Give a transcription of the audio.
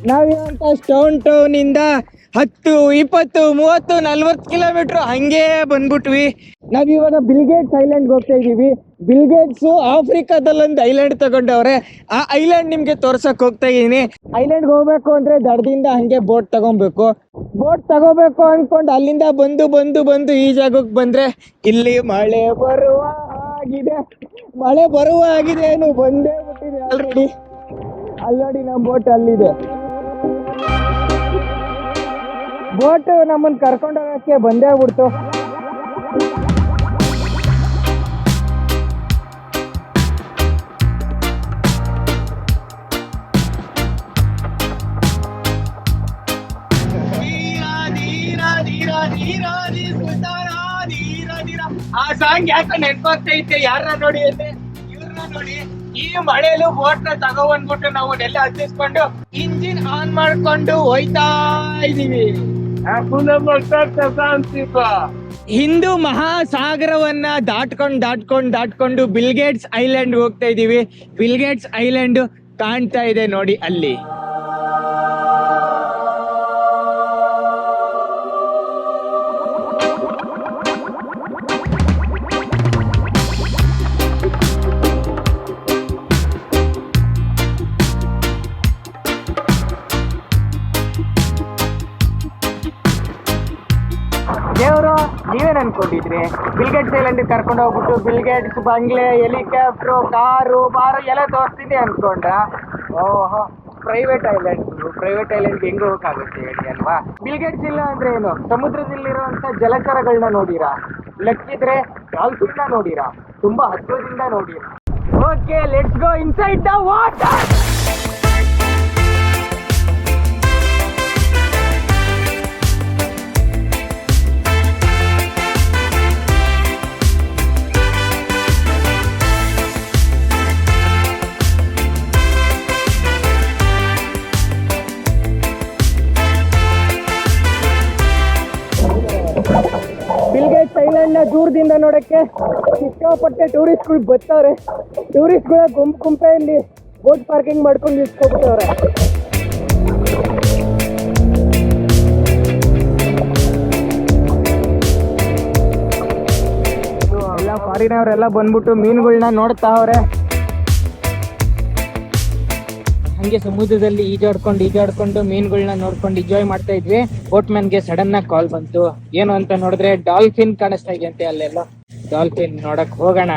ನಾವಿರುವಂತ stone town ಇಂದ 10, 20, 30, 40 kilometre ಹಂಗೆ ಬಂದ್ಬಿಟ್ವಿ. ನಾವಿವಾಗ ಬಿಲ್ಗೇಟ್ಸ್ ಐಲ್ಯಾಂಡ್ ಹೋಗ್ತಾ ಇದೀವಿ. ಬಿಲ್ಗೇಟ್ಸ್ ಆಫ್ರಿಕಾದಲ್ಲೊಂದು ಐಲ್ಯಾಂಡ್ ತಗೊಂಡವ್ರೆ. ಆ ಐಲ್ಯಾಂಡ್ ನಿಮ್ಗೆ ತೋರ್ಸಕ್ ಹೋಗ್ತಾ ಇದೀನಿ. ಐಲ್ಯಾಂಡ್ ಹೋಗ್ಬೇಕು ಅಂದ್ರೆ ದಡದಿಂದ ಹಂಗೆ ಬೋಟ್ ತಗೊಬೇಕು. ಬೋಟ್ ತಗೋಬೇಕು ಅನ್ಕೊಂಡು ಅಲ್ಲಿಂದ ಬಂದು ಈ ಜಾಗಕ್ಕೆ ಬಂದ್ರೆ ಇಲ್ಲಿ ಮಳೆ ಬರುವ ಆಗಿದೆ. ಏನು ಬಂದೇ ಬಿಟ್ಟಿದೆ ಆಲ್ರೆಡಿ. ಅಲ್ಲಿ ನೋಡಿ ನಮ್ಮ ಬೋಟ್ ಅಲ್ಲಿದೆ. ಬೋಟ್ ನಮ್ಮನ್ನು ಕರ್ಕೊಂಡೋಗಕ್ಕೆ ಬಂದೇ ಬಿಡ್ತು. ಆ ಸಾಂಗ್ ಯಾಕೆ ನೆನ್ಪಾಗ್ತೈತೆ? ಯಾರನ್ನ ನೋಡಿ ಅಂದ್ರೆ ಇವ್ರನ್ನ ನೋಡಿ. ಈ ಮಳೆಯಲ್ಲೂ ಬೋಟ್ ನ ತಗೊಬಂದ್ಬಿಟ್ಟು ನಾವು ನೆಲ್ಲ ಹತ್ತಿಸ್ಕೊಂಡು ಇಂಜಿನ್ ಆನ್ ಮಾಡ್ಕೊಂಡು ಹೋಯ್ತಾ ಇದೀವಿ. ಹಿಂದೂ ಮಹಾಸಾಗರವನ್ನ ದಾಟ್ಕೊಂಡು ಬಿಲ್ಗೇಟ್ಸ್ ಐಲ್ಯಾಂಡ್ ಹೋಗ್ತಾ ಇದೀವಿ. ಬಿಲ್ಗೇಟ್ಸ್ ಐಲ್ಯಾಂಡ್ ಕಾಣ್ತಾ ಇದೆ ನೋಡಿ ಅಲ್ಲಿ. ದೇವರು ನೀವೇನ್ ಅನ್ಕೊಂಡಿದ್ರಿ? ಬಿಲ್ಗೇಟ್ಸ್ ಐಲ್ಯಾಂಡ್ ಕರ್ಕೊಂಡು ಹೋಗ್ಬಿಟ್ಟು ಬಿಲ್ಗೇಟ್ಸ್ ಬಂಗ್ಲೆ, ಹೆಲಿಕಾಪ್ಟರ್, ಕಾರು ಎಲ್ಲ ತೋರಿಸ್ತೀನಿ ಅನ್ಕೊಂಡ್ರ? ಓಹೋ, ಪ್ರೈವೇಟ್ ಐಲ್ಯಾಂಡ್ ಹೆಂಗ್ ಹೋಗಕ್ಕಾಗುತ್ತೆ ಹೇಳಿ ಅಲ್ವಾ? ಬಿಲ್ಗೇಟ್ಸ್ ಇಲ್ಲ ಅಂದ್ರೆ ಏನು? ಸಮುದ್ರದಲ್ಲಿರುವಂತ ಜಲಚರಗಳನ್ನ ನೋಡಿರಾ? ಲಕ್ಕಿದ್ರೆ ಡಾಲ್ಫಿನ್ ನೋಡಿರಾ? ತುಂಬಾ ಹತ್ತಿರದಿಂದ ನೋಡಿರಾ? Okay, let's go inside the water. Bill Gates island ನ ದೂರದಿಂದ ನೋಡಕ್ಕೆ ಸಿಕ್ಕಾಪಟ್ಟೆ ಟೂರಿಸ್ಟ್ಗಳು ಬರ್ತಾರೆ. ಟೂರಿಸ್ಟ್ಗಳ ಗುಂಪೆ ಇಲ್ಲಿ ಬೋಟ್ ಪಾರ್ಕಿಂಗ್ ಮಾಡ್ಕೊಂಡು ನಿಂತ್ಕೊಬಿಟ್ಟವ್ರೆ. ಎಲ್ಲ ಫಾರಿನವರೆಲ್ಲ ಬಂದ್ಬಿಟ್ಟು ಮೀನುಗಳನ್ನ ನೋಡ್ತಾ ಅವ್ರೆ. ಹಂಗೆ ಸಮುದ್ರದಲ್ಲಿ ಈಜಾಡ್ಕೊಂಡು ಮೀನುಗಳನ್ನ ನೋಡ್ಕೊಂಡು ಎಂಜಾಯ್ ಮಾಡ್ತಾ ಇದ್ವಿ. ಬೋಟ್ ಮ್ಯಾನ್ಗೆ ಸಡನ್ ಆಗಿ ಕಾಲ್ ಬಂತು. ಏನು ಅಂತ ನೋಡಿದ್ರೆ ಡಾಲ್ಫಿನ್ ಕಾಣಿಸ್ತಾ ಇದೆಯಂತೆ. ಅಲ್ಲೆಲ್ಲ ಡಾಲ್ಫಿನ್ ನೋಡಕ್ ಹೋಗೋಣ.